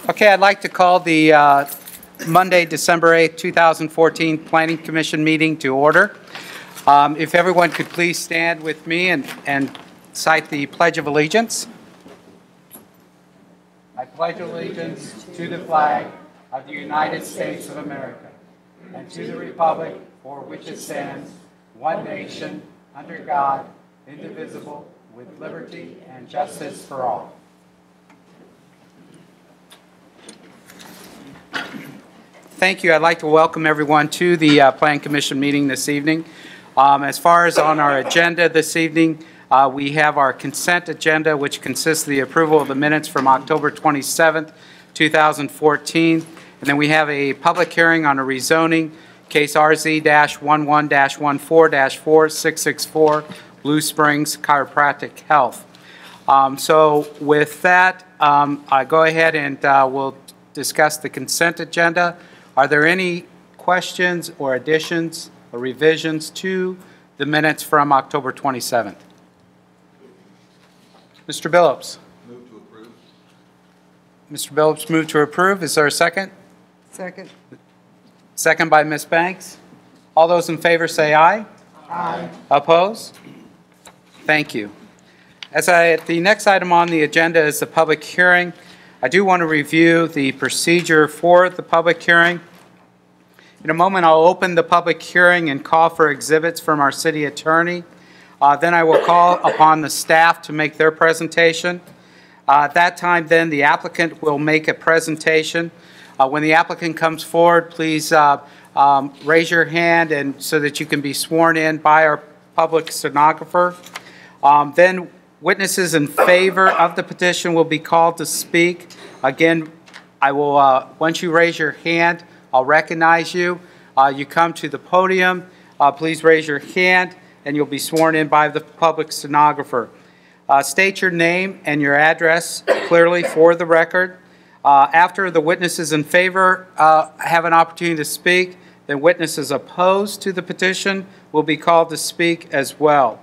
Okay, I'd like to call the Monday, December 8th, 2014 Planning Commission meeting to order. If everyone could please stand with me and cite the Pledge of Allegiance. I pledge allegiance to the flag of the United States of America and to the republic for which it stands, one nation, under God, indivisible, with liberty and justice for all. Thank you. I'd like to welcome everyone to the Plan Commission meeting this evening. As far as on our agenda this evening, we have our consent agenda, which consists of the approval of the minutes from October 27th, 2014. And then we have a public hearing on a rezoning, case RZ-11-14-4664, Blue Springs Chiropractic Health. So with that, I go ahead and we'll discuss the consent agenda. Are there any questions or additions or revisions to the minutes from October 27th? Mr. Billups. Move to approve. Mr. Billups moved to approve. Is there a second? Second. Second by Ms. Banks. All those in favor say aye. Aye. Opposed? Thank you. The next item on the agenda is the public hearing. I do want to review the procedure for the public hearing. In a moment, I'll open the public hearing and call for exhibits from our city attorney. Then I will call upon the staff to make their presentation. At that time, then, the applicant will make a presentation. When the applicant comes forward, please raise your hand and so that you can be sworn in by our public stenographer. Then witnesses in favor of the petition will be called to speak. Again, I will, once you raise your hand, I'll recognize you. You come to the podium, please raise your hand, and you'll be sworn in by the public stenographer. State your name and your address clearly for the record. After the witnesses in favor have an opportunity to speak, then witnesses opposed to the petition will be called to speak as well.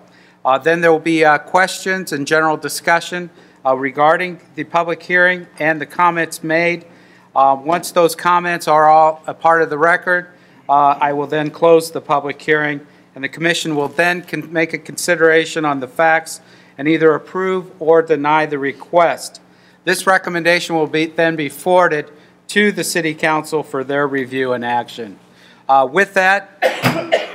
Then there will be questions and general discussion regarding the public hearing and the comments made. Once those comments are all a part of the record, I will then close the public hearing, and the commission will then make a consideration on the facts and either approve or deny the request. This recommendation will then be forwarded to the City Council for their review and action. With that,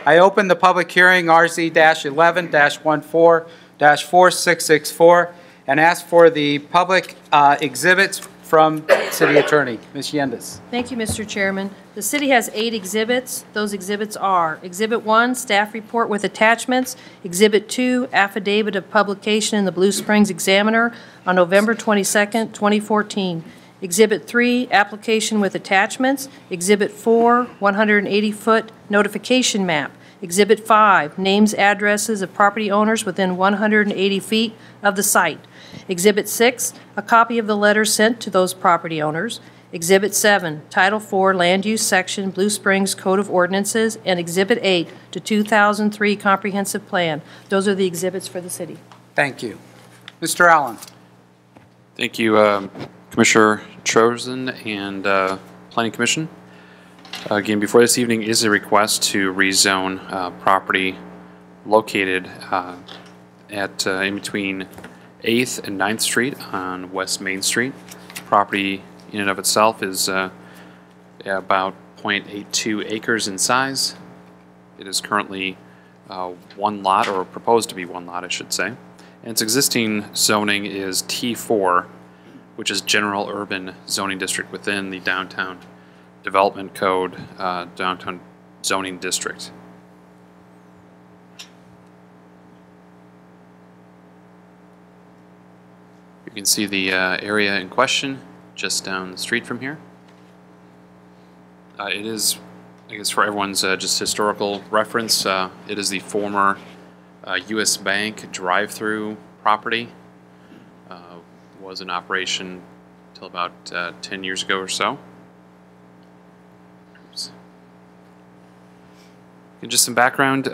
I open the public hearing RZ-11-14-4664 and ask for the public exhibits from City Attorney. Ms. Yendes. Thank you, Mr. Chairman. The city has 8 exhibits. Those exhibits are Exhibit 1, Staff Report with Attachments. Exhibit 2, Affidavit of Publication in the Blue Springs Examiner on November 22nd, 2014. Exhibit 3, Application with Attachments. Exhibit 4, 180-foot notification map. Exhibit 5, Names, addresses of property owners within 180 feet of the site. Exhibit 6, a copy of the letter sent to those property owners. Exhibit 7, Title 4, Land Use Section, Blue Springs Code of Ordinances. And Exhibit 8, to 2003 Comprehensive Plan. Those are the exhibits for the city. Thank you. Mr. Allen. Thank you, Commissioner Trozen and Planning Commission. Again, before this evening is a request to rezone property located in between 8th and 9th Street on West Main Street. Property in and of itself is about 0.82 acres in size. It is currently one lot, or proposed to be one lot, I should say. And its existing zoning is T4, which is General Urban Zoning District within the Downtown Development Code, Downtown Zoning District. You can see the area in question just down the street from here. It is, I guess for everyone's just historical reference, it is the former U.S. Bank drive-through property. Was in operation until about 10 years ago or so. Oops. And just some background,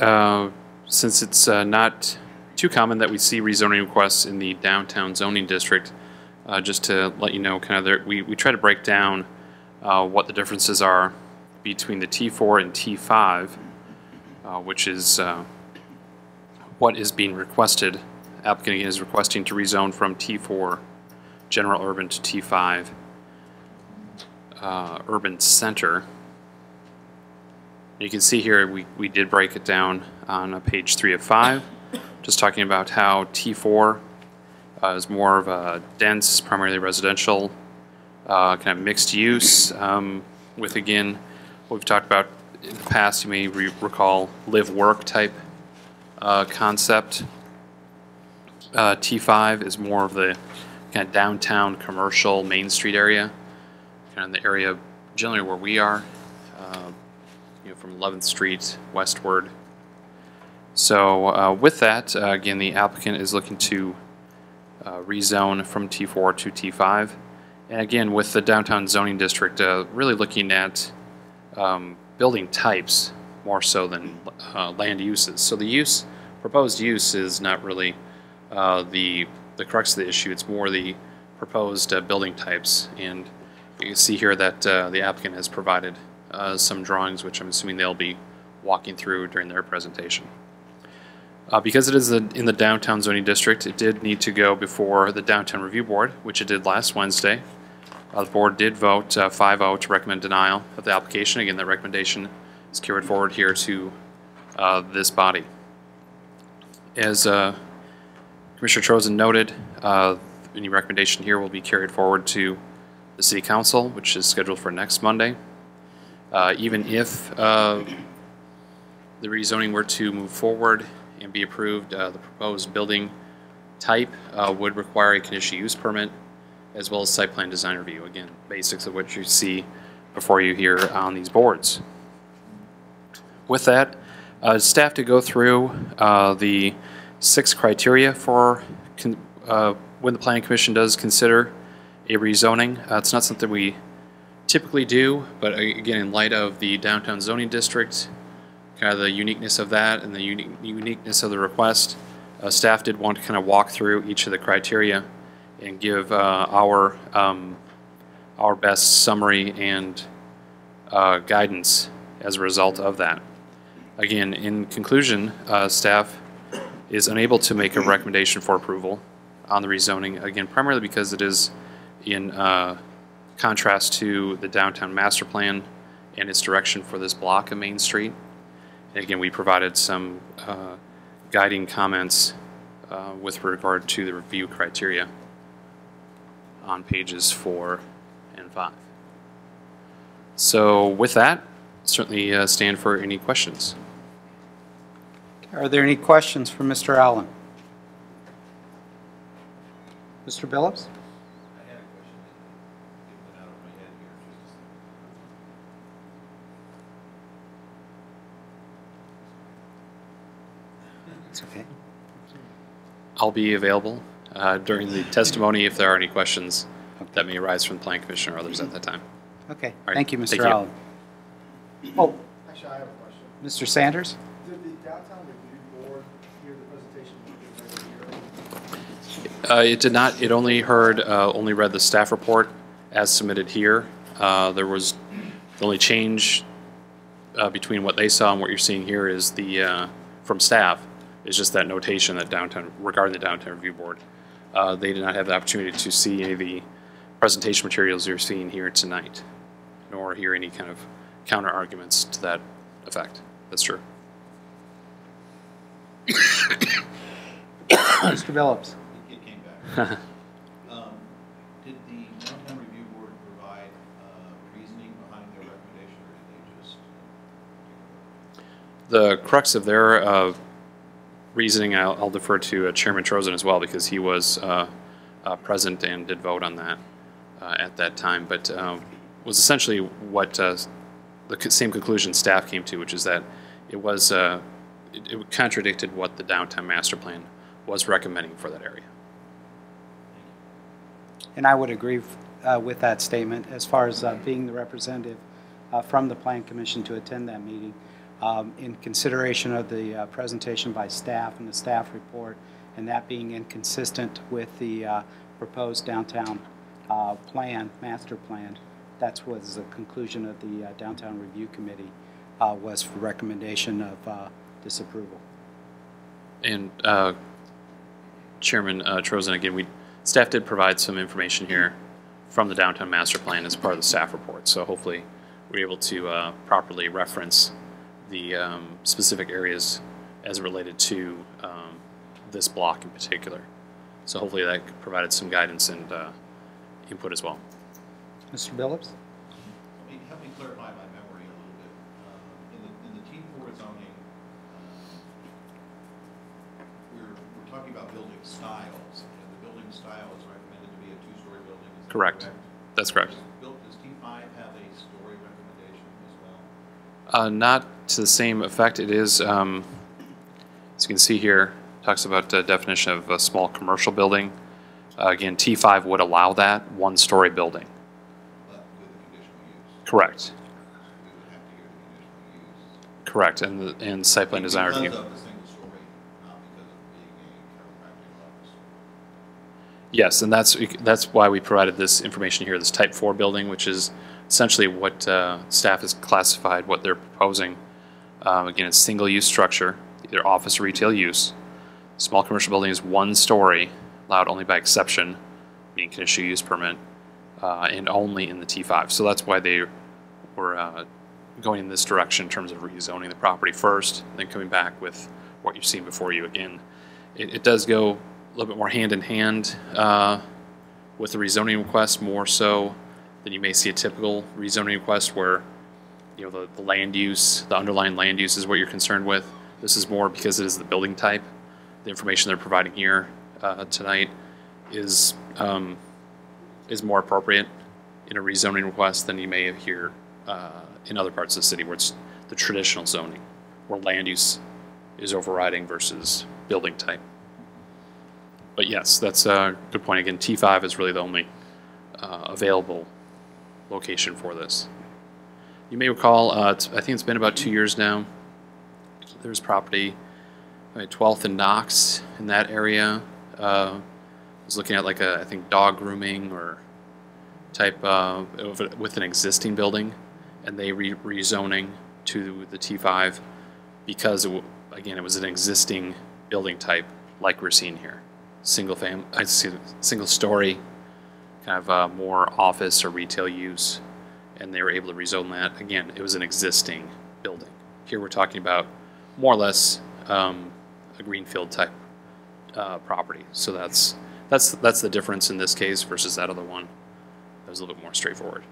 since it's not too common that we see rezoning requests in the downtown zoning district, just to let you know kind of we try to break down what the differences are between the T4 and T5, which is what is being requested. Applicant is requesting to rezone from T4 general urban to T5 urban center. You can see here we did break it down on page 3 of 5, just talking about how T4 is more of a dense, primarily residential, kind of mixed use, with, again, what we've talked about in the past. You may recall live-work type concept. T5 is more of the kind of downtown commercial Main Street area, kind of the area generally where we are, from 11th Street westward. So with that, again, the applicant is looking to rezone from T4 to T5. And again, with the downtown zoning district, really looking at building types more so than land uses. So the proposed use is not really the crux of the issue. It's more the proposed building types. And you can see here that the applicant has provided some drawings, which I'm assuming they'll be walking through during their presentation. Because it is in the downtown zoning district, it did need to go before the Downtown Review Board, which it did last Wednesday. The board did vote 5-0 to recommend denial of the application. Again, the recommendation is carried forward here to this body. As Commissioner Trozen noted, any recommendation here will be carried forward to the City Council, which is scheduled for next Monday. Even if the rezoning were to move forward and be approved, the proposed building type would require a conditional use permit as well as site plan design review. Again, basics of what you see before you here on these boards. With that, staff to go through the 6 criteria for when the Planning Commission does consider a rezoning. It's not something we typically do, but again, in light of the downtown zoning district, kind of the uniqueness of that and the uniqueness of the request, staff did want to kind of walk through each of the criteria and give our best summary and guidance as a result of that. Again, in conclusion, staff is unable to make a recommendation for approval on the rezoning, again, primarily because it is in contrast to the downtown master plan and its direction for this block of Main Street. And again, we provided some guiding comments with regard to the review criteria on pages 4 and 5. So with that, certainly stand for any questions. Are there any questions for Mr. Allen? Mr. Billups? I had a question that went out of my head here. It's okay. I'll be available during the testimony if there are any questions that may arise from the Planning Commission or others at that time. Okay. Right. Thank you, Mr. Thank you. Allen. Oh, Actually, I have a question. Mr. Sanders? Did the Downtown Review Board hear the presentation? It did not. It only read the staff report as submitted here. There was the only change between what they saw and what you're seeing here is the from staff is just that notation that regarding the Downtown Review Board. They did not have the opportunity to see any of the presentation materials you're seeing here tonight, nor hear any kind of counter arguments to that effect. That's true. Mr. Billups? It came back. Did the Downtown Review Board provide reasoning behind their recommendation, or did they just? The crux of their reasoning, I'll defer to Chairman Trozen as well, because he was present and did vote on that at that time, but was essentially what the same conclusion staff came to, which is that it was it contradicted what the downtown master plan was recommending for that area. And I would agree with that statement as far as being the representative from the Plan Commission to attend that meeting. In consideration of the presentation by staff and the staff report, and that being inconsistent with the proposed downtown plan, master plan. That was the conclusion of the Downtown Review Committee, was for recommendation of disapproval. And Chairman Trozen, again, staff did provide some information here from the downtown master plan as part of the staff report. So hopefully we're able to properly reference the specific areas as related to this block in particular. So hopefully that provided some guidance and input as well. Mr. Billups? Help me clarify my memory a little bit. In the T4 zoning, we're talking about building styles, and the building style is recommended to be a two-story building. Is that Correct. That's correct. Does T5 have a story recommendation as well? Not to the same effect. It is, as you can see here, talks about the definition of a small commercial building. Again, T5 would allow that one-story building. But with the conditional use. Correct. We would have to hear the conditional use. Correct. And site plan design review. Because of the single story, not because of being a chiropractic office. Yes, and that's why we provided this information here, this type 4 building, which is essentially what staff has classified what they're proposing. Again, it's single-use structure, either office or retail use. Small commercial building is one story, allowed only by exception, meaning conditional use permit, and only in the T5. So that's why they were going in this direction in terms of rezoning the property first, then coming back with what you've seen before you. Again, it does go a little bit more hand in hand with the rezoning request, more so than you may see a typical rezoning request where, you know, the land use, the underlying land use is what you're concerned with. This is more because it is the building type. The information they're providing here tonight is more appropriate in a rezoning request than you may hear in other parts of the city where it's the traditional zoning, where land use is overriding versus building type. But yes, that's a good point. Again, T5 is really the only available location for this. You may recall, I think it's been about 2 years now. There's property, 12th and Knox in that area. I was looking at like a, I think, dog grooming or type with an existing building, and they rezoning to the T5 because again, it was an existing building type like we're seeing here, single story, kind of more office or retail use, and they were able to rezone that. Again, it was an existing building. Here we're talking about more or less a greenfield type property. So that's the difference in this case versus that other one. That was a little bit more straightforward.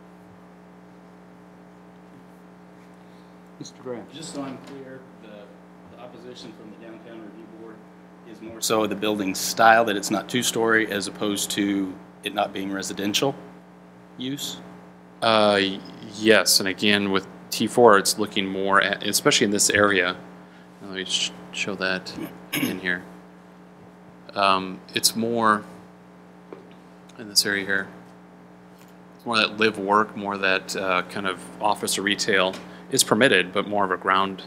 Mr. Graham? Just so I'm clear, the opposition from the Downtown Review Board is more so the building style, that it's not two-story as opposed to it not being residential use? Yes, and again with T4, it's looking more at, especially in this area. Let me show that in here. It's more in this area here. It's more that live work, more that kind of office or retail is permitted, but more of a ground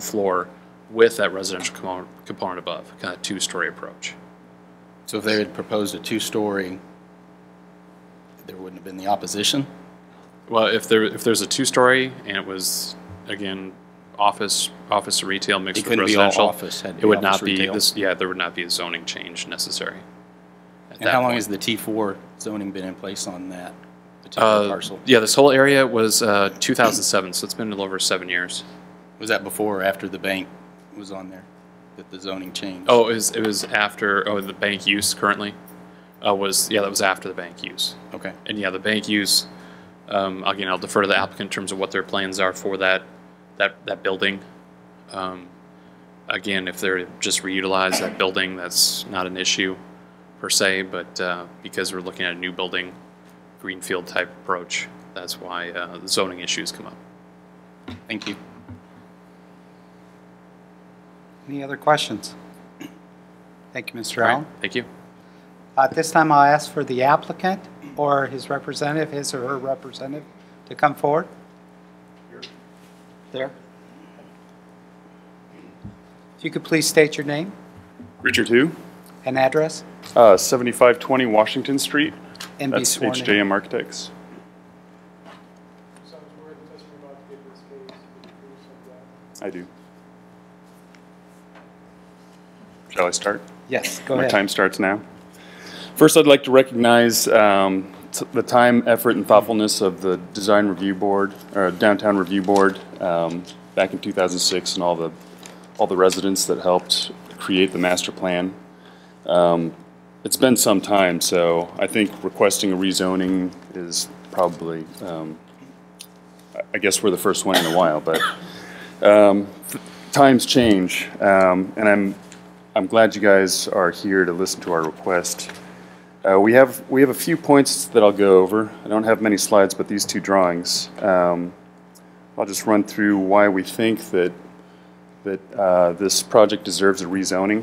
floor with that residential component above, kind of two-story approach. So if they had proposed a two-story, there wouldn't have been the opposition? Well, if there's a two-story and it was, again, office or retail mixed with residential, it couldn't be all office, had to be it would office not be retail. this. Yeah, there would not be a zoning change necessary. And how long has the T4 zoning been in place on that particular parcel? Yeah, this whole area was 2007, so it's been a little over 7 years. Was that before or after the bank was on there, that the zoning changed? Oh, it was after. Oh, the bank use currently that was after the bank use. Okay. And yeah, the bank use. Again, I'll defer to the applicant in terms of what their plans are for that building. Again, if they're just reutilize that building, that's not an issue per se, but because we're looking at a new building, greenfield type approach, that's why the zoning issues come up. Thank you. Any other questions? Thank you, Mr. Allen. Thank you. At this time, I'll ask for the applicant or his representative, his or her representative, to come forward. There. If you could please state your name Richard who? and address. 7520 Washington Street. And be That's sworn in. HJM Architects. I do. Shall I start? Yes, go My ahead. time starts now. First, I'd like to recognize the time, effort, and thoughtfulness of the Design Review Board, or Downtown Review Board, back in 2006, and all the residents that helped create the master plan. It's been some time, so I think requesting a rezoning is probably, I guess we're the first one in a while, but times change, and I'm glad you guys are here to listen to our request. We have a few points that I'll go over. I don't have many slides, but these two drawings. I'll just run through why we think that this project deserves a rezoning.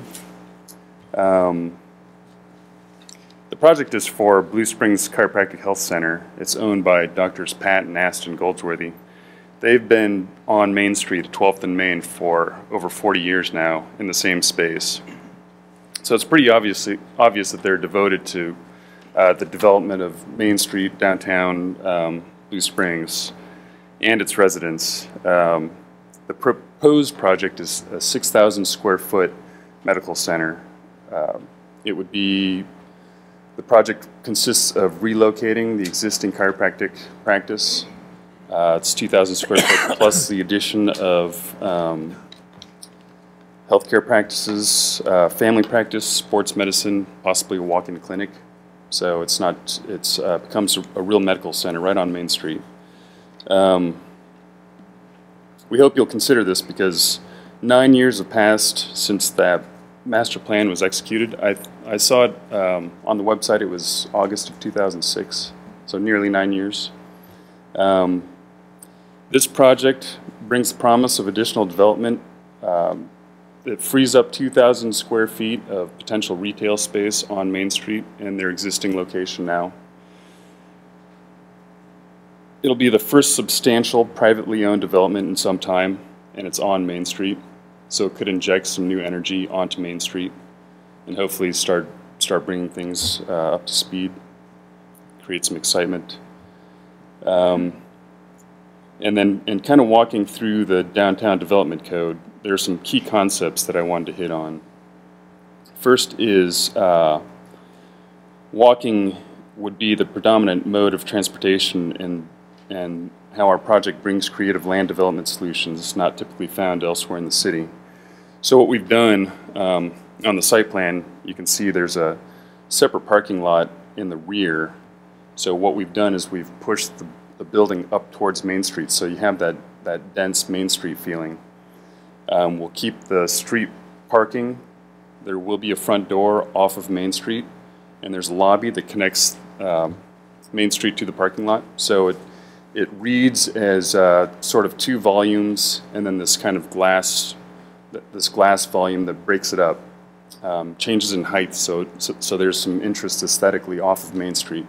The project is for Blue Springs Chiropractic Health Center. It's owned by Drs. Pat and Aston Goldsworthy. They've been on Main Street at 12th and Main for over 40 years now in the same space. So it's pretty obvious that they're devoted to the development of Main Street, downtown Blue Springs, and its residents. The proposed project is a 6,000 square foot medical center. The project consists of relocating the existing chiropractic practice. It's 2,000 square foot plus the addition of healthcare practices, family practice, sports medicine, possibly a walk-in clinic. So it's becomes a real medical center right on Main Street. We hope you'll consider this because 9 years have passed since that master plan was executed. I saw it on the website. It was August of 2006, so nearly 9 years. This project brings the promise of additional development. It frees up 2,000 square feet of potential retail space on Main Street in their existing location now. It'll be the first substantial privately owned development in some time, and it's on Main Street, so it could inject some new energy onto Main Street and hopefully start bringing things up to speed, create some excitement. And kind of walking through the downtown development code, there are some key concepts that I wanted to hit on. First is walking would be the predominant mode of transportation and how our project brings creative land development solutions not typically found elsewhere in the city. So what we've done on the site plan, you can see there's a separate parking lot in the rear. So what we've done is we've pushed the building up towards Main Street, so you have that dense Main Street feeling. We'll keep the street parking. There will be a front door off of Main Street, and there's a lobby that connects Main Street to the parking lot. So it reads as sort of two volumes, and then this kind of glass volume that breaks it up, changes in height. So there's some interest aesthetically off of Main Street.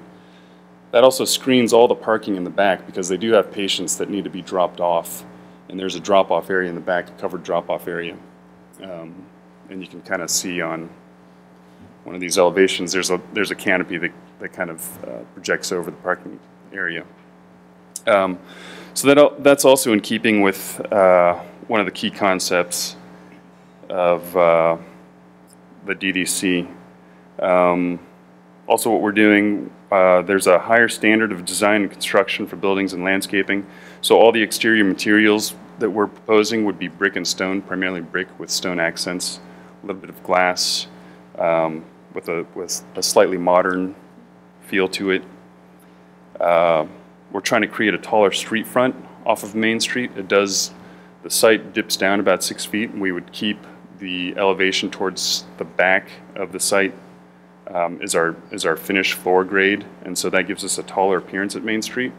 That also screens all the parking in the back because they do have patients that need to be dropped off. And there's a drop-off area in the back, a covered drop-off area. And you can kind of see on one of these elevations, there's a canopy that kind of projects over the parking area. So that's also in keeping with one of the key concepts of the DDC. Also what we're doing, there's a higher standard of design and construction for buildings and landscaping. So all the exterior materials that we're proposing would be brick and stone, primarily brick with stone accents, a little bit of glass with a slightly modern feel to it. We're trying to create a taller street front off of Main Street. The site dips down about 6 feet, and we would keep the elevation towards the back of the site is our finished floor grade, and so that gives us a taller appearance at Main Street.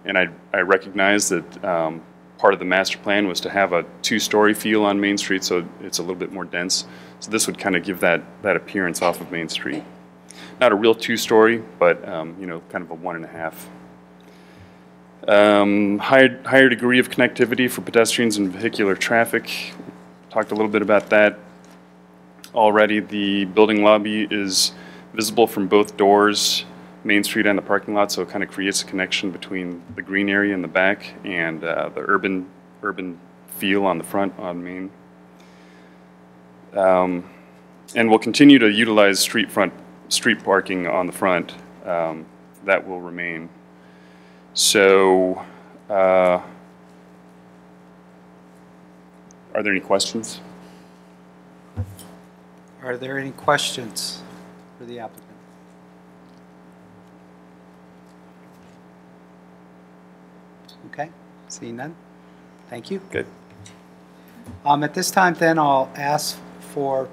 And I recognize that part of the master plan was to have a two-story feel on Main Street, so it's a little bit more dense. So this would kind of give that appearance off of Main Street. Not a real two-story, but you know, kind of a 1.5. Higher degree of connectivity for pedestrians and vehicular traffic. Talked a little bit about that already. The building lobby is visible from both doors, Main Street and the parking lot, so it kind of creates a connection between the green area in the back and the urban feel on the front on Main. And we'll continue to utilize street parking on the front. That will remain. So, are there any questions? Are there any questions for the applicant? Okay, seeing none. Thank you. Good. At this time, then, I'll ask for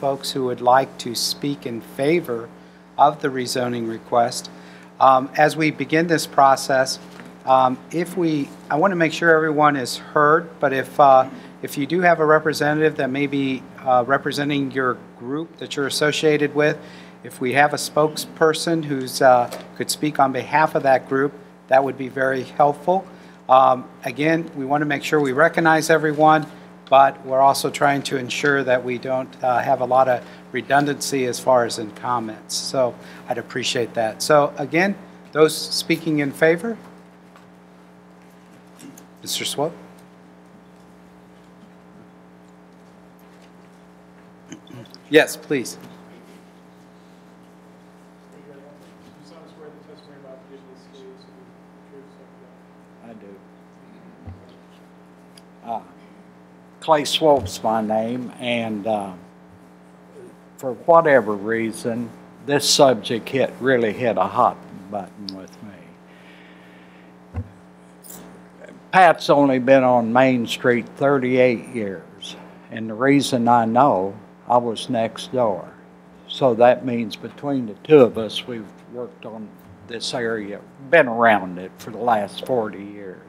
folks who would like to speak in favor of the rezoning request. As we begin this process, I want to make sure everyone is heard, but if you do have a representative that may be representing your group that you're associated with, if we have a spokesperson who's could speak on behalf of that group, that would be very helpful. Again, we want to make sure we recognize everyone, but we're also trying to ensure that we don't have a lot of redundancy as far as in comments. So I'd appreciate that. So again, those speaking in favor? Mr. Swope? Yes, please. I do. Clay Swope's my name, and for whatever reason, this subject really hit a hot button with me. Pat's only been on Main Street 38 years, and the reason I know, I was next door. So that means between the two of us, we've worked on this area, been around it for the last 40 years.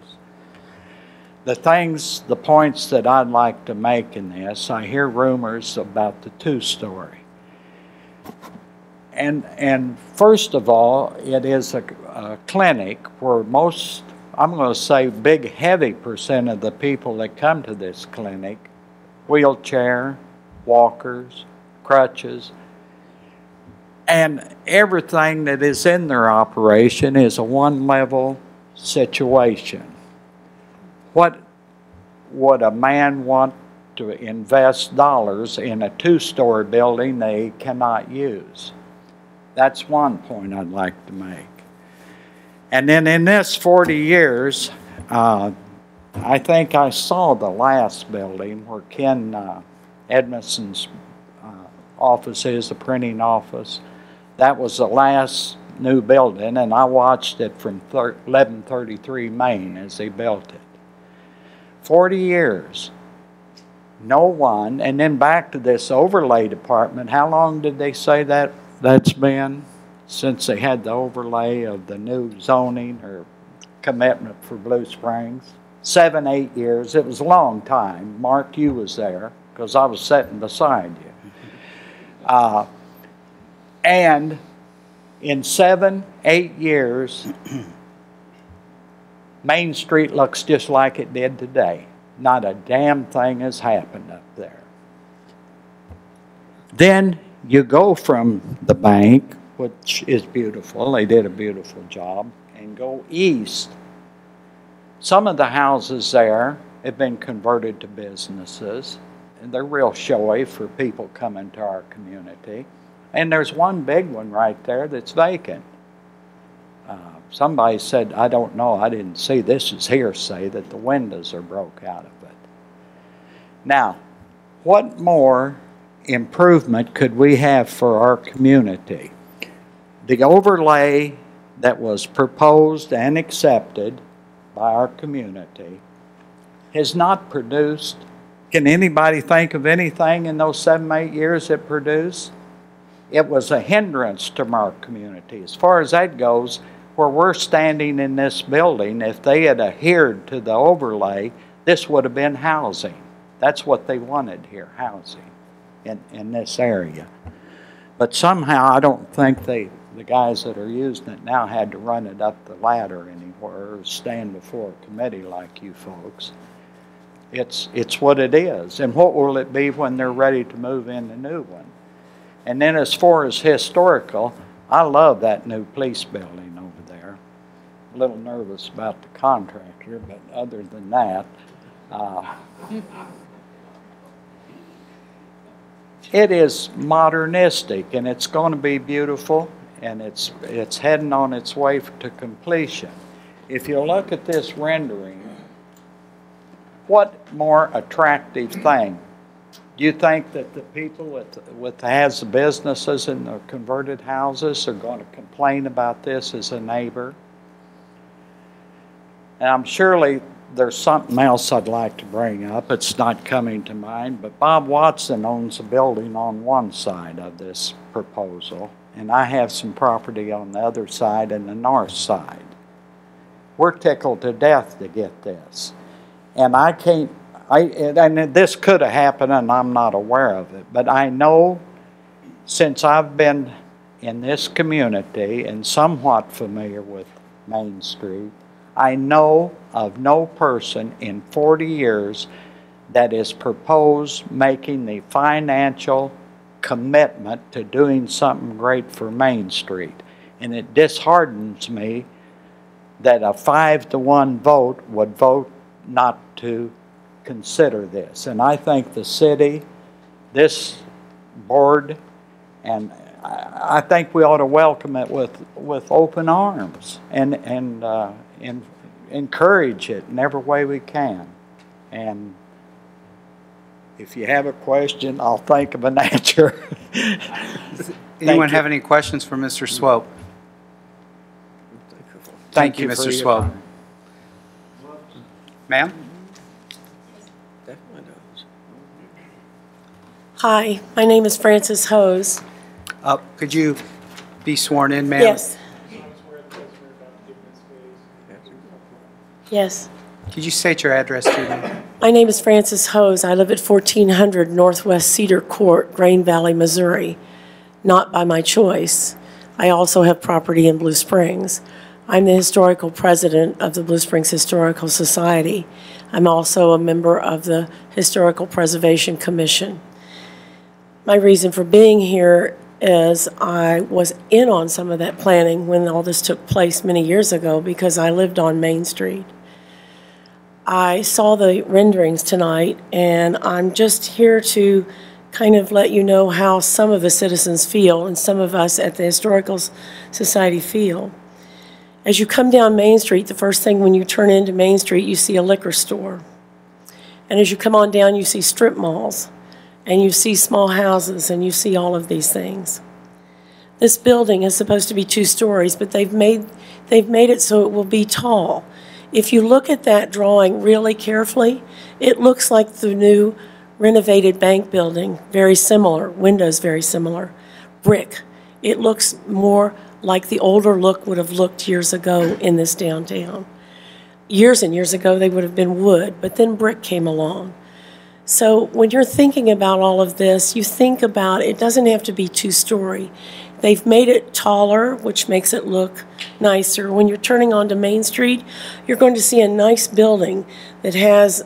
The points that I'd like to make in this, I hear rumors about the two-story. And first of all, it is a clinic where most, I'm going to say big heavy percent of the people that come to this clinic, wheelchair, walkers, crutches, and everything that is in their operation is a one-level situation. What would a man want to invest dollars in a two-story building they cannot use? That's one point I'd like to make. And then in this 40 years, I think I saw the last building where Ken Edmondson's office is, the printing office. That was the last new building, and I watched it from 1133 Main as they built it. 40 years, no one, and then back to this overlay department, how long did they say that's been since they had the overlay of the new zoning or commitment for Blue Springs? 7, 8 years, it was a long time. Mark, you was there, because I was sitting beside you. And in 7, 8 years, Main Street looks just like it did today. Not a damn thing has happened up there. Then you go from the bank, which is beautiful, they did a beautiful job, and go east. Some of the houses there have been converted to businesses, and they're real showy for people coming to our community. And there's one big one right there that's vacant. Somebody said, I don't know, I didn't see, this is hearsay, that the windows are broke out of it. Now, what more improvement could we have for our community? The overlay that was proposed and accepted by our community has not produced. Can anybody think of anything in those 7, 8 years it produced? It was a hindrance to our community. As far as that goes, where we're standing in this building, if they had adhered to the overlay, this would have been housing. That's what they wanted here, housing in this area. But somehow I don't think the guys that are using it now had to run it up the ladder anywhere or stand before a committee like you folks. It's what it is. And what will it be when they're ready to move in the new one? And then as far as historical, I love that new police building over there. A little nervous about the contractor, but other than that, it is modernistic, and it's going to be beautiful, and it's heading on its way to completion. If you look at this rendering, what more attractive thing? Do you think that the people with has the businesses in the converted houses are going to complain about this as a neighbor? And surely there's something else I'd like to bring up. It's not coming to mind, but Bob Watson owns a building on one side of this proposal, and I have some property on the other side and the north side. We're tickled to death to get this. And and this could have happened and I'm not aware of it, but I know since I've been in this community and somewhat familiar with Main Street, I know of no person in 40 years that has proposed making the financial commitment to doing something great for Main Street. And it disheartens me that a 5-to-1 vote would vote not to consider this. And I think the city, this board, and I think we ought to welcome it with open arms and encourage it in every way we can. And if you have a question, I'll think of an answer. Anyone have any questions for Mr. Swope? Thank you, Mr. Swope. Ma'am? Hi, my name is Frances Hose. Could you be sworn in, ma'am? Yes. Yes. Could you state your address to me? My name is Frances Hose. I live at 1400 Northwest Cedar Court, Grain Valley, Missouri. Not by my choice. I also have property in Blue Springs. I'm the historical president of the Blue Springs Historical Society. I'm also a member of the Historical Preservation Commission. My reason for being here is I was in on some of that planning when all this took place many years ago because I lived on Main Street. I saw the renderings tonight, and I'm just here to kind of let you know how some of the citizens feel and some of us at the Historical Society feel. As you come down Main Street, the first thing when you turn into Main Street, you see a liquor store. And as you come on down, you see strip malls, and you see small houses, and you see all of these things. This building is supposed to be 2 stories, but they've made it so it will be tall. If you look at that drawing really carefully, it looks like the new renovated bank building, very similar, windows very similar, brick. It looks more like the older look would have looked years ago in this downtown. Years and years ago, they would have been wood, but then brick came along. So when you're thinking about all of this, you think about it doesn't have to be 2-story. They've made it taller, which makes it look nicer. When you're turning onto Main Street, you're going to see a nice building that has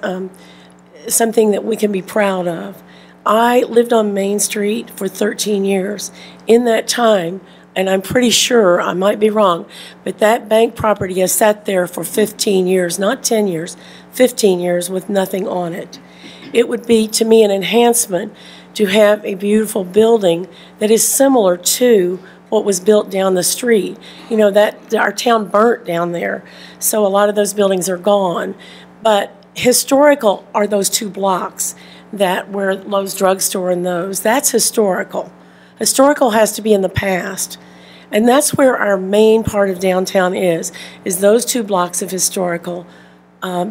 something that we can be proud of. I lived on Main Street for 13 years. In that time, and I'm pretty sure, I might be wrong, but that bank property has sat there for 15 years, not 10 years, 15 years with nothing on it. It would be, to me, an enhancement to have a beautiful building that is similar to what was built down the street. You know, that our town burnt down there, so a lot of those buildings are gone. But historical are those 2 blocks that where Lowe's Drugstore and those. That's historical. Historical has to be in the past. And that's where our main part of downtown is those 2 blocks of historical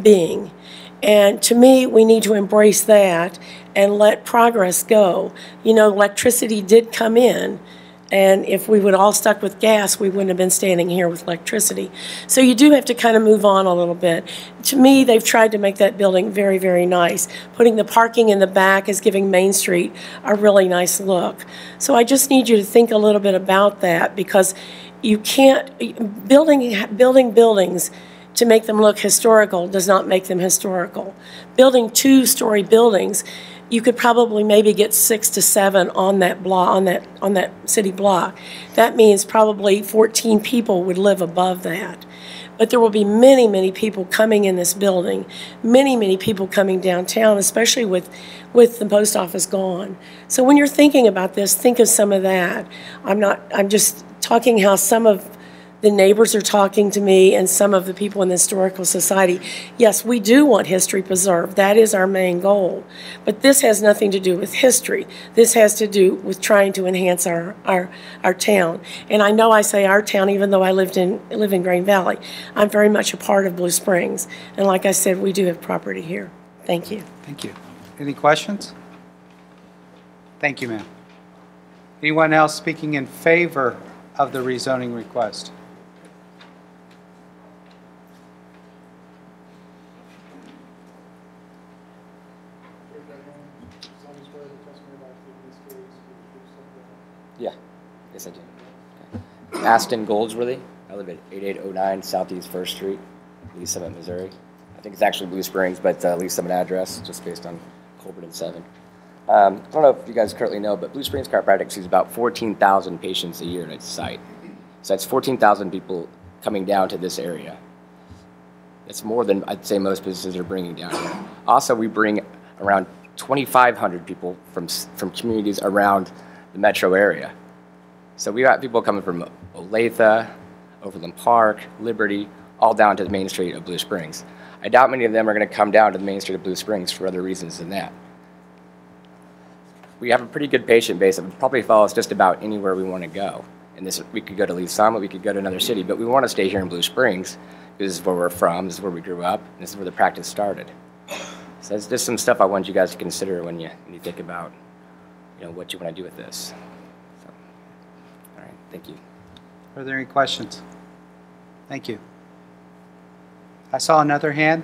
being. And to me, we need to embrace that and let progress go. You know, electricity did come in, and if we would all stuck with gas, we wouldn't have been standing here with electricity. So you do have to kind of move on a little bit. To me, they've tried to make that building very, very nice. Putting the parking in the back is giving Main Street a really nice look. So I just need you to think a little bit about that, because you can't, building buildings to make them look historical does not make them historical. Building 2-story buildings you could probably maybe get 6 to 7 on that block, on that city block. That means probably 14 people would live above that. But there will be many, many people coming in this building, many, many people coming downtown, especially with the post office gone. So when you're thinking about this, think of some of that. I'm just talking how some of the neighbors are talking to me and some of the people in the Historical Society. Yes, we do want history preserved. That is our main goal. But this has nothing to do with history. This has to do with trying to enhance our town. And I know I say our town even though I live in Green Valley. I'm very much a part of Blue Springs. And like I said, we do have property here. Thank you. Thank you. Any questions? Thank you, ma'am. Anyone else speaking in favor of the rezoning request? Yeah, yes I do. Okay. Aston Goldsworthy. I live at 8809 Southeast 1st Street, Lee Summit, Missouri. I think it's actually Blue Springs, but Lee Summit address, just based on Colbert and 7. I don't know if you guys currently know, but Blue Springs Chiropractic sees about 14,000 patients a year at its site. So that's 14,000 people coming down to this area. It's more than I'd say most businesses are bringing down here. Also, we bring around 2,500 people from communities around the metro area. So we got people coming from Olathe, Overland Park, Liberty, all down to the main street of Blue Springs. I doubt many of them are going to come down to the main street of Blue Springs for other reasons than that. We have a pretty good patient base that would probably follow us just about anywhere we want to go. And we could go to Lee Summit, we could go to another city, but we want to stay here in Blue Springs because this is where we're from, this is where we grew up, and this is where the practice started. So that's just some stuff I want you guys to consider when you think about what you want to do with this. So, all right, thank you. Are there any questions? Thank you. I saw another hand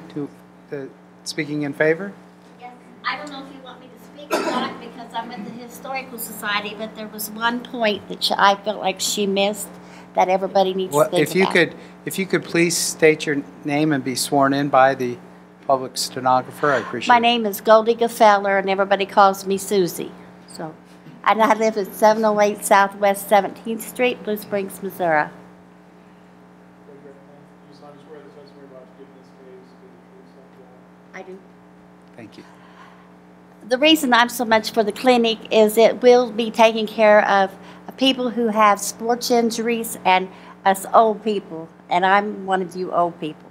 speaking in favor. Yes, I don't know if you want me to speak or not because I'm with the Historical Society, but there was one point that I felt like she missed that everybody needs to think about. If you could please state your name and be sworn in by the public stenographer, I appreciate it. My name is Goldie Gefeller, and everybody calls me Susie. So, and I live at 708 Southwest 17th Street, Blue Springs, Missouri. I do. Thank you. The reason I'm so much for the clinic is it will be taking care of people who have sports injuries and us old people, and I'm one of you old people.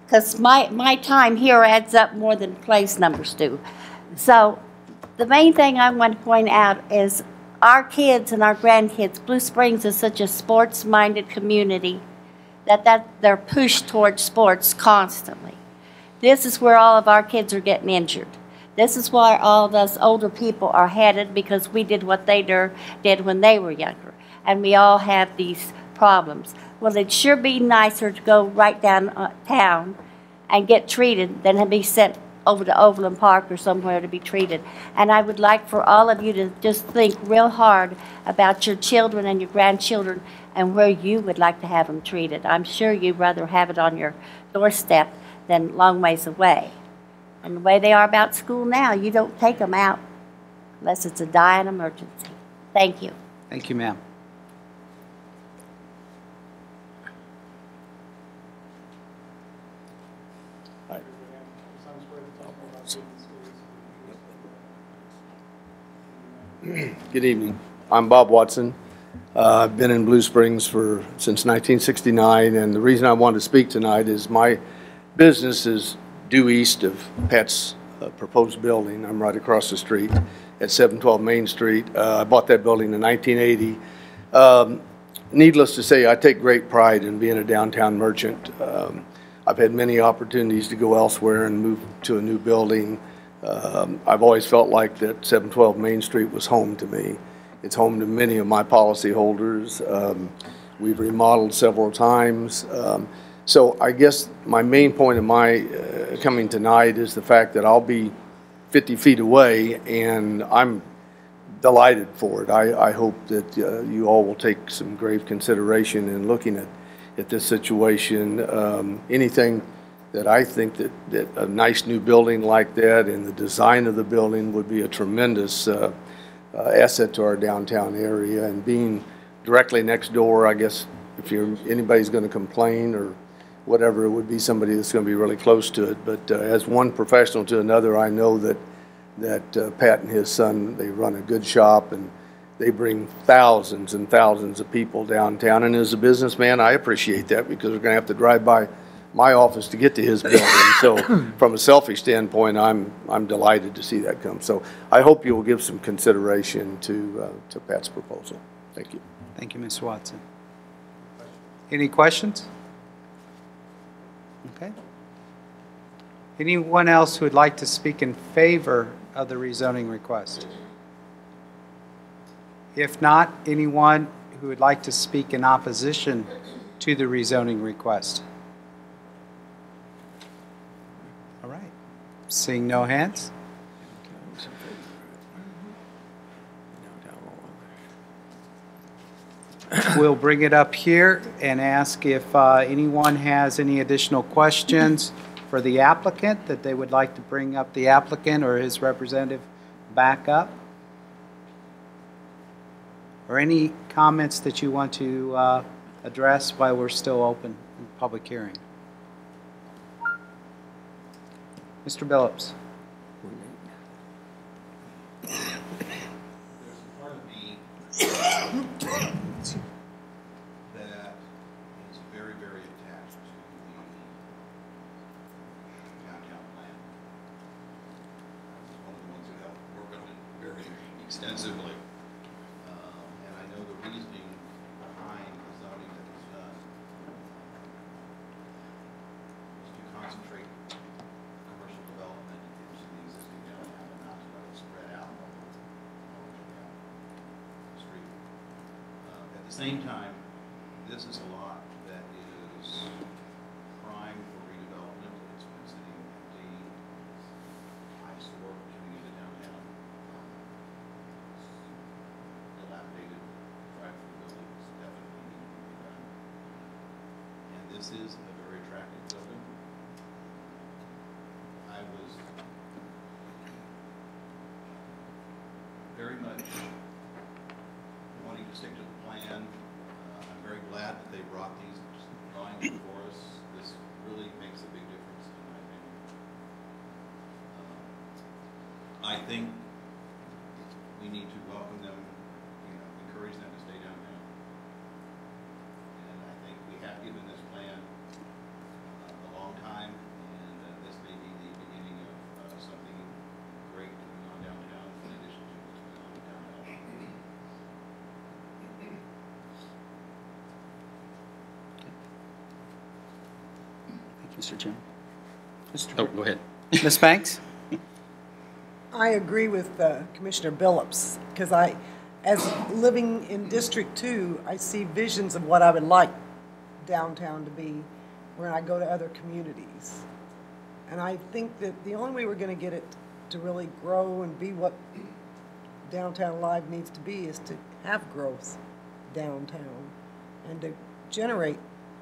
Because my time here adds up more than place numbers do. So the main thing I want to point out is our kids and our grandkids, Blue Springs is such a sports-minded community that they're pushed towards sports constantly. This is where all of our kids are getting injured. This is why all of us older people are headed because we did what they did when they were younger. And we all have these problems. Well, it'd sure be nicer to go right downtown and get treated than to be sent over to Overland Park or somewhere to be treated. And I would like for all of you to just think real hard about your children and your grandchildren and where you would like to have them treated. I'm sure you'd rather have it on your doorstep than long ways away. And the way they are about school now, you don't take them out unless it's a dire emergency. Thank you. Thank you, ma'am. Good evening. I'm Bob Watson. I've been in Blue Springs since 1969, and the reason I wanted to speak tonight is my business is due east of Pat's proposed building. I'm right across the street at 712 Main Street. I bought that building in 1980. Needless to say, I take great pride in being a downtown merchant. I've had many opportunities to go elsewhere and move to a new building. I've always felt like that 712 Main Street was home to me. It's home to many of my policyholders. We've remodeled several times. So I guess my main point of my coming tonight is the fact that I'll be 50 feet away, and I'm delighted for it. I hope that you all will take some grave consideration in looking at this situation. Anything that I think that a nice new building like that and the design of the building would be a tremendous asset to our downtown area. And being directly next door, I guess if anybody's going to complain or whatever, it would be somebody that's going to be really close to it. But as one professional to another, I know that Pat and his son, they run a good shop, and they bring thousands and thousands of people downtown. And as a businessman, I appreciate that, because we're going to have to drive by my office to get to his building. So from a selfish standpoint, I'm delighted to see that come. So I hope you will give some consideration to Pat's proposal. Thank you. Thank you, Ms. Watson. Any questions? Okay. Anyone else who would like to speak in favor of the rezoning request? If not, anyone who would like to speak in opposition to the rezoning request? All right. Seeing no hands? We'll bring it up here and ask if anyone has any additional questions for the applicant that they would like to bring up the applicant or his representative back up. Or any comments that you want to address while we're still open in public hearing. Mr. Billups. There's a part of me that is very, very attached to the downtown plan. I was one of the ones who helped work on it very extensively. And I know the reasoning behind the zoning that was done was to concentrate commercial development into the existing downtown and not to let it spread out all over the street. At the same time, this is a lot that is prime for redevelopment. It's been sitting empty, eyesore coming into downtown. Dilapidated, drive-through buildings definitely need to be done. And this is a very attractive building. I was very much wanting to stick to the plan. I'm very glad that they brought these drawings before us. This really makes a big difference in my opinion. I think we need to welcome them, encourage them to stay downtown. And I think we have given this plan a long time, and this may be the beginning of something great going on downtown in addition to what's going on downtown. Thank you, Mr. Chairman. Oh, go ahead. Ms. Banks? I agree with Commissioner Billups, because as living in District 2, I see visions of what I would like downtown to be when I go to other communities. And I think that the only way we're going to get it to really grow and be what downtown live needs to be is to have growth downtown and to generate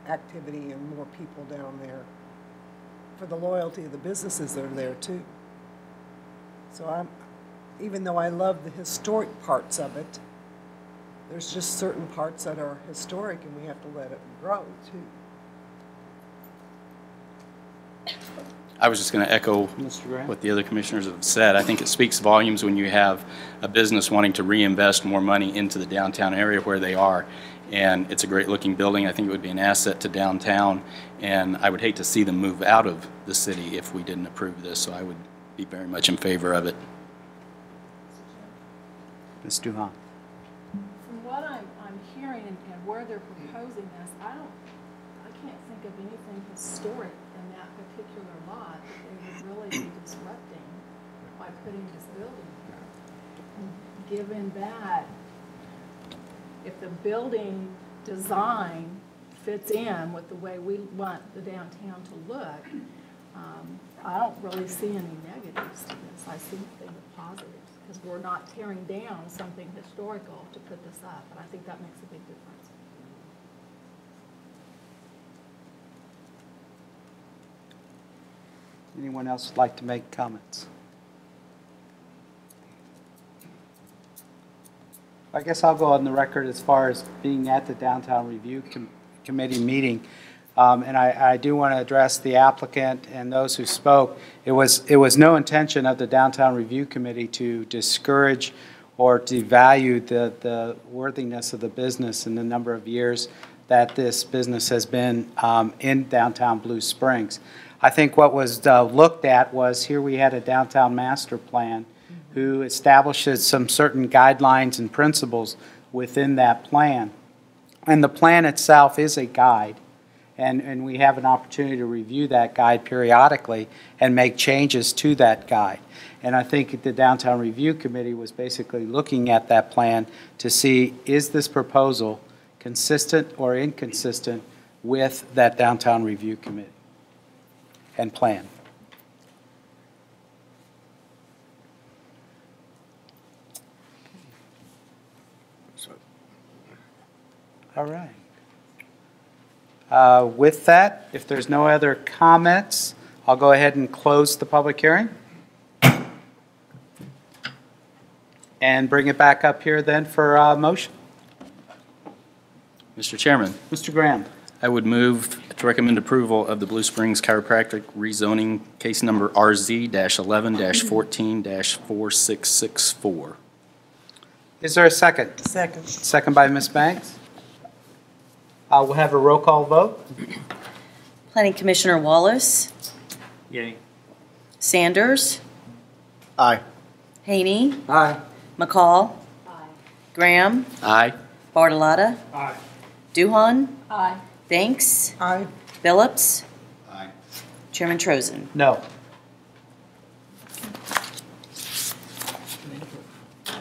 activity and more people down there for the loyalty of the businesses that are there too. So even though I love the historic parts of it, there's just certain parts that are historic and we have to let it grow too. I was just going to echo what the other commissioners have said. I think it speaks volumes when you have a business wanting to reinvest more money into the downtown area where they are. And it's a great looking building. I think it would be an asset to downtown. And I would hate to see them move out of the city if we didn't approve this. So I would be very much in favor of it. Ms. Duhan. From what I'm hearing and where they're proposing this, I can't think of anything historic in that particular lot that they would really be disrupting by putting this building here. And given that, if the building design fits in with the way we want the downtown to look, I don't really see any negatives to this. I see nothing but positives, because we're not tearing down something historical to put this up, and I think that makes a big difference. Anyone else would like to make comments? I guess I'll go on the record as far as being at the Downtown Review Committee meeting. And I do want to address the applicant and those who spoke. It was no intention of the Downtown Review Committee to discourage or devalue the worthiness of the business in the number of years that this business has been in downtown Blue Springs. I think what was looked at was here we had a downtown master plan who establishes some certain guidelines and principles within that plan. And the plan itself is a guide. And we have an opportunity to review that guide periodically and make changes to that guide. And I think the Downtown Review Committee was basically looking at that plan to see, is this proposal consistent or inconsistent with that Downtown Review Committee and plan? All right. With that, if there's no other comments, I'll go ahead and close the public hearing. And bring it back up here then for a motion. Mr. Chairman, Mr. Graham. I would move to recommend approval of the Blue Springs Chiropractic rezoning case number RZ-11-14-4664. Is there a second? Second. Second by Ms. Banks. We'll have a roll call vote. Planning Commissioner Wallace. Yay. Sanders. Aye. Haney. Aye. McCall. Aye. Graham. Aye. Bartolotta. Aye. Duhan. Aye. Banks. Aye. Phillips. Aye. Chairman Trozen. No.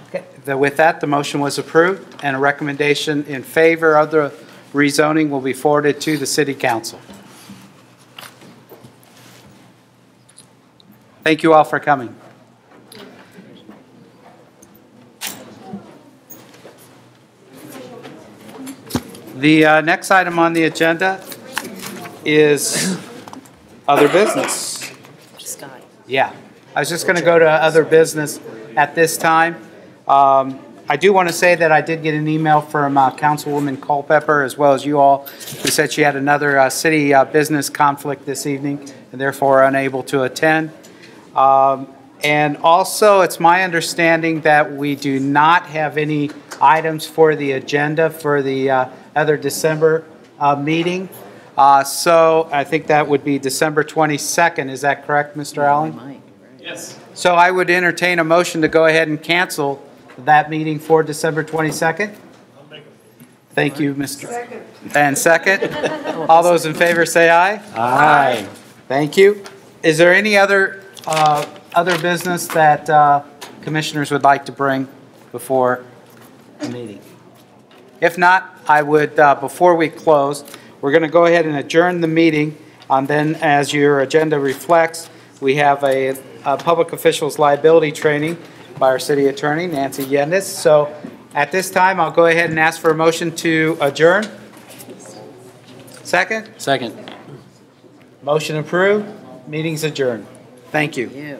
Okay. With that, the motion was approved, and a recommendation in favor of the rezoning will be forwarded to the City Council. Thank you all for coming. The next item on the agenda is other business. Scott. Yeah, I was just going to go to other business at this time. I do want to say that I did get an email from Councilwoman Culpepper, as well as you all, who said she had another city business conflict this evening and therefore unable to attend. And also, it's my understanding that we do not have any items for the agenda for the other December meeting. So I think that would be December 22nd. Is that correct, Mr. Allen? Yes. So I would entertain a motion to go ahead and cancel that meeting for December 22nd. Thank you, Mr. Second. And second. All those in favor say aye. Aye. Thank you. Is there any other business that commissioners would like to bring before the meeting? If not, I would, before we close, we're going to go ahead and adjourn the meeting. And then, as your agenda reflects, we have a public officials liability training by our city attorney, Nancy Yendes. So at this time, I'll go ahead and ask for a motion to adjourn. Second? Second. Motion approved. Meeting's adjourned. Thank you. Yeah.